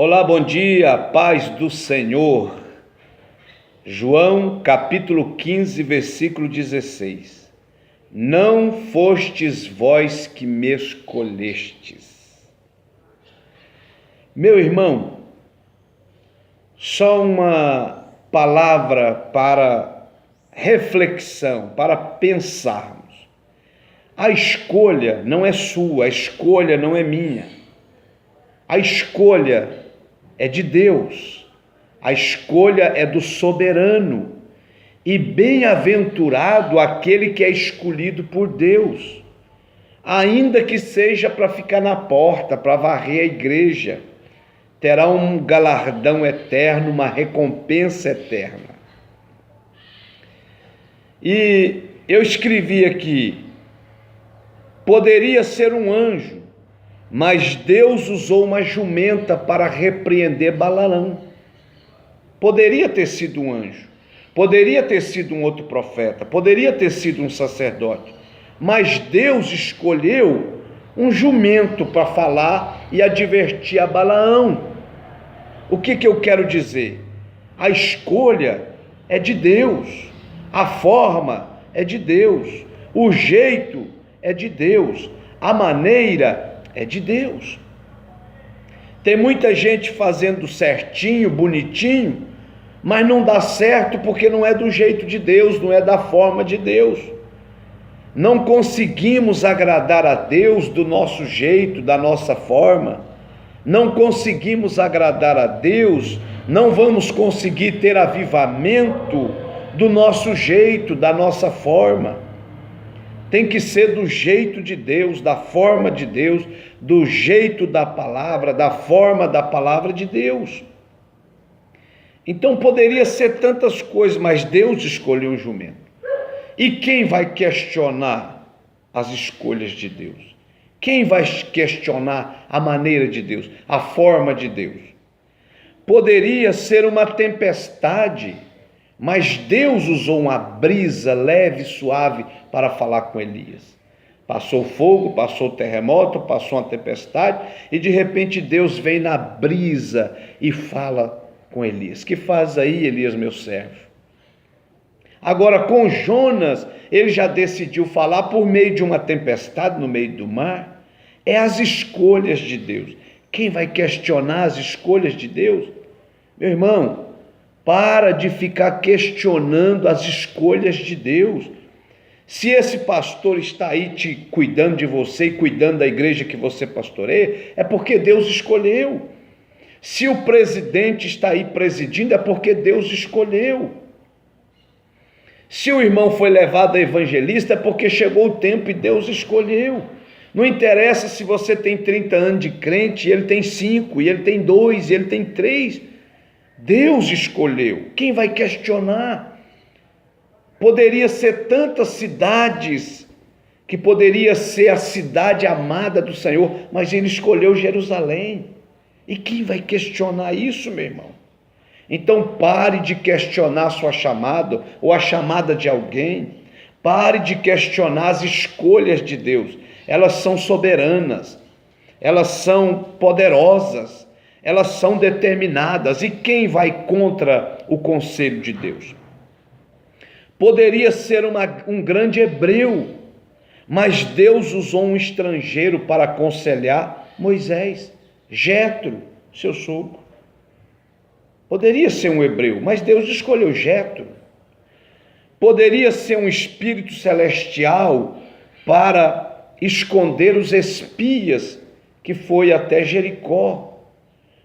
Olá, bom dia, paz do Senhor. João capítulo 15, versículo 16. Não fostes vós que me escolhestes. Meu irmão, só uma palavra para reflexão, para pensarmos. A escolha não é sua, a escolha não é minha. A escolha é de Deus, a escolha é do soberano, e bem-aventurado aquele que é escolhido por Deus, ainda que seja para ficar na porta, para varrer a igreja, terá um galardão eterno, uma recompensa eterna. E eu escrevi aqui, poderia ser um anjo, mas Deus usou uma jumenta para repreender Balaão. Poderia ter sido um anjo, poderia ter sido um outro profeta, poderia ter sido um sacerdote, mas Deus escolheu um jumento para falar e advertir a Balaão. O que eu quero dizer? A escolha é de Deus, a forma é de Deus, o jeito é de Deus, a maneira é de Deus. Tem muita gente fazendo certinho, bonitinho, mas não dá certo porque não é do jeito de Deus, não é da forma de Deus. Não conseguimos agradar a Deus do nosso jeito, da nossa forma. Não conseguimos agradar a Deus, não vamos conseguir ter avivamento do nosso jeito, da nossa forma. Tem que ser do jeito de Deus, da forma de Deus, do jeito da palavra, da forma da palavra de Deus. Então poderia ser tantas coisas, mas Deus escolheu o jumento. E quem vai questionar as escolhas de Deus? Quem vai questionar a maneira de Deus, a forma de Deus? Poderia ser uma tempestade, mas Deus usou uma brisa leve e suave para falar com Elias. Passou fogo, passou terremoto, passou uma tempestade, e de repente Deus vem na brisa e fala com Elias. Que faz aí, Elias, meu servo? Agora, com Jonas, ele já decidiu falar por meio de uma tempestade no meio do mar. É as escolhas de Deus. Quem vai questionar as escolhas de Deus? Meu irmão, para de ficar questionando as escolhas de Deus. Se esse pastor está aí te cuidando de você e cuidando da igreja que você pastoreia, é porque Deus escolheu. Se o presidente está aí presidindo, é porque Deus escolheu. Se o irmão foi levado a evangelista, é porque chegou o tempo e Deus escolheu. Não interessa se você tem 30 anos de crente, e ele tem 5, e ele tem 2, e ele tem 3. Deus escolheu. Quem vai questionar? Poderia ser tantas cidades, que poderia ser a cidade amada do Senhor, mas ele escolheu Jerusalém. E quem vai questionar isso, meu irmão? Então pare de questionar a sua chamada, ou a chamada de alguém. Pare de questionar as escolhas de Deus. Elas são soberanas, elas são poderosas, elas são determinadas. E quem vai contra o conselho de Deus? Poderia ser um grande hebreu, mas Deus usou um estrangeiro para aconselhar Moisés, Jetro, seu sogro. Poderia ser um hebreu, mas Deus escolheu Jetro. Poderia ser um espírito celestial para esconder os espias que foi até Jericó,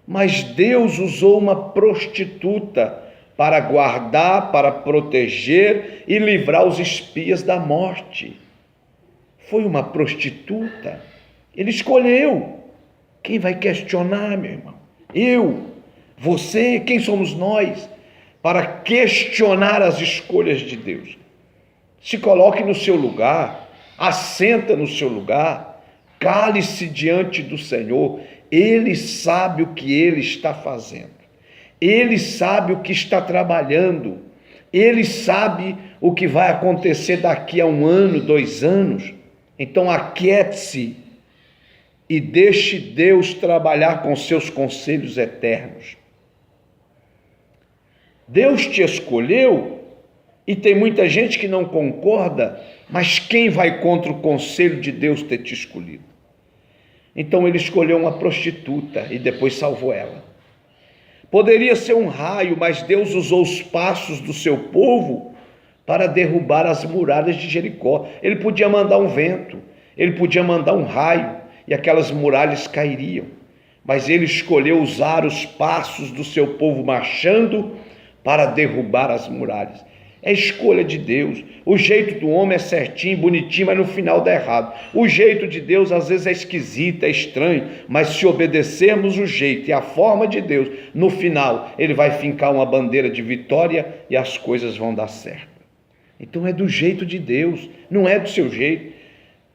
mas Deus usou uma prostituta para guardar, para proteger e livrar os espias da morte. Foi uma prostituta. Ele escolheu. Quem vai questionar, meu irmão? Eu, você, quem somos nós para questionar as escolhas de Deus? Se coloque no seu lugar, assenta no seu lugar, cale-se diante do Senhor. Ele sabe o que Ele está fazendo. Ele sabe o que está trabalhando. Ele sabe o que vai acontecer daqui a 1 ano, 2 anos. Então aquiete-se e deixe Deus trabalhar com seus conselhos eternos. Deus te escolheu e tem muita gente que não concorda, mas quem vai contra o conselho de Deus ter te escolhido? Então ele escolheu uma prostituta e depois salvou ela. Poderia ser um raio, mas Deus usou os passos do seu povo para derrubar as muralhas de Jericó. Ele podia mandar um vento, ele podia mandar um raio e aquelas muralhas cairiam. Mas ele escolheu usar os passos do seu povo marchando para derrubar as muralhas. É escolha de Deus. O jeito do homem é certinho, bonitinho, mas no final dá errado. O jeito de Deus às vezes é esquisito, é estranho, mas se obedecermos o jeito e a forma de Deus, no final ele vai fincar uma bandeira de vitória e as coisas vão dar certo. Então é do jeito de Deus, não é do seu jeito.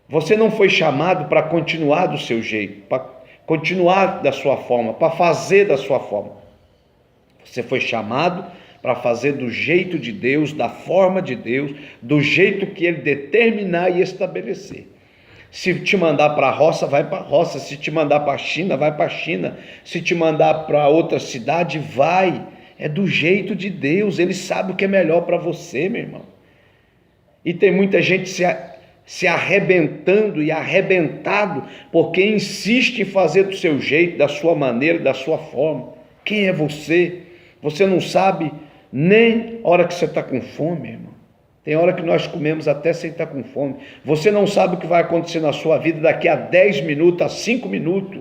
Você não foi chamado para continuar do seu jeito, para continuar da sua forma, para fazer da sua forma. Você foi chamado para fazer do jeito de Deus, da forma de Deus, do jeito que Ele determinar e estabelecer. Se te mandar para a roça, vai para a roça. Se te mandar para a China, vai para a China. Se te mandar para outra cidade, vai. É do jeito de Deus. Ele sabe o que é melhor para você, meu irmão. E tem muita gente se arrebentando e arrebentado porque insiste em fazer do seu jeito, da sua maneira, da sua forma. Quem é você? Você não sabe nem a hora que você está com fome, irmão. Tem hora que nós comemos até sem estar com fome. Você não sabe o que vai acontecer na sua vida daqui a 10 minutos, a 5 minutos.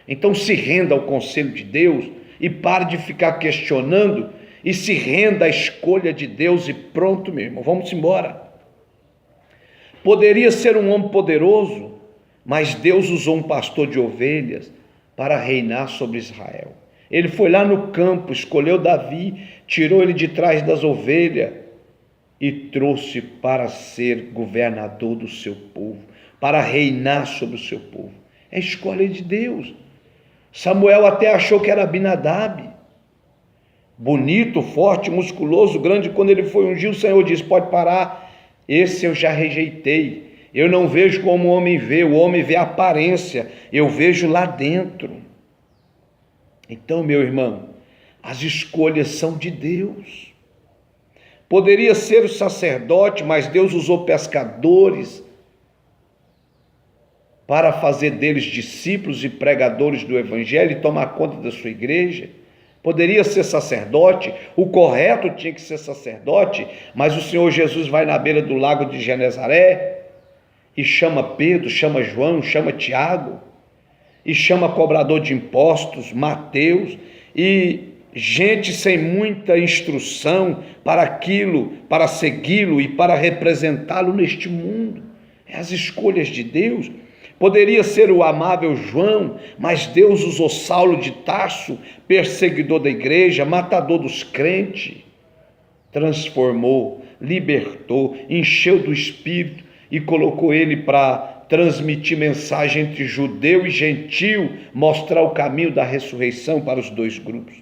Então se renda ao conselho de Deus e pare de ficar questionando e se renda à escolha de Deus e pronto, meu irmão, vamos embora. Poderia ser um homem poderoso, mas Deus usou um pastor de ovelhas para reinar sobre Israel. Ele foi lá no campo, escolheu Davi, tirou ele de trás das ovelhas e trouxe para ser governador do seu povo, para reinar sobre o seu povo. É escolha de Deus. Samuel até achou que era Abinadab, bonito, forte, musculoso, grande. Quando ele foi ungir, o Senhor disse: pode parar, esse eu já rejeitei. Eu não vejo como o homem vê a aparência, eu vejo lá dentro. Então, meu irmão, as escolhas são de Deus. Poderia ser o sacerdote, mas Deus usou pescadores para fazer deles discípulos e pregadores do Evangelho e tomar conta da sua igreja. Poderia ser sacerdote, o correto tinha que ser sacerdote, mas o Senhor Jesus vai na beira do lago de Genezaré e chama Pedro, chama João, chama Tiago, e chama cobrador de impostos, Mateus, e gente sem muita instrução para aquilo, para segui-lo e para representá-lo neste mundo. É as escolhas de Deus. Poderia ser o amável João, mas Deus usou Saulo de Tarso, perseguidor da igreja, matador dos crentes, transformou, libertou, encheu do Espírito e colocou ele para transmitir mensagem entre judeu e gentil, mostrar o caminho da ressurreição para os dois grupos.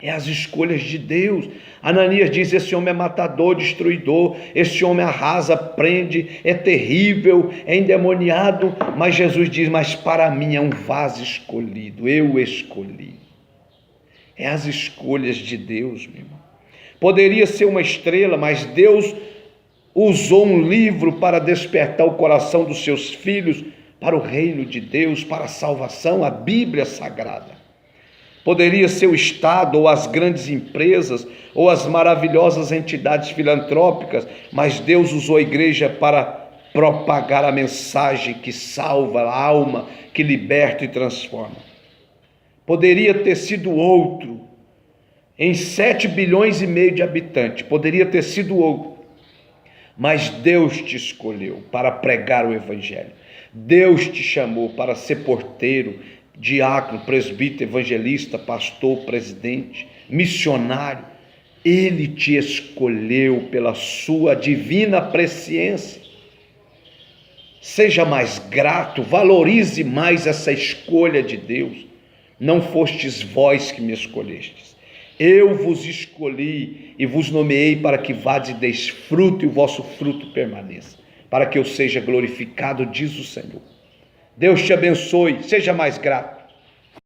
É as escolhas de Deus. Ananias diz: esse homem é matador, destruidor, esse homem arrasa, prende, é terrível, é endemoniado, mas Jesus diz: mas para mim é um vaso escolhido, eu o escolhi. É as escolhas de Deus, meu irmão. Poderia ser uma estrela, mas Deus usou um livro para despertar o coração dos seus filhos para o reino de Deus, para a salvação, a Bíblia Sagrada. Poderia ser o Estado, ou as grandes empresas, ou as maravilhosas entidades filantrópicas, mas Deus usou a igreja para propagar a mensagem que salva a alma, que liberta e transforma. Poderia ter sido outro, em 7,5 bilhões de habitantes, poderia ter sido outro, mas Deus te escolheu para pregar o Evangelho. Deus te chamou para ser porteiro, diácono, presbítero, evangelista, pastor, presidente, missionário. Ele te escolheu pela sua divina presciência. Seja mais grato, valorize mais essa escolha de Deus. Não fostes vós que me escolhestes. Eu vos escolhi e vos nomeei para que vades e deis fruto e o vosso fruto permaneça, para que eu seja glorificado, diz o Senhor. Deus te abençoe, seja mais grato.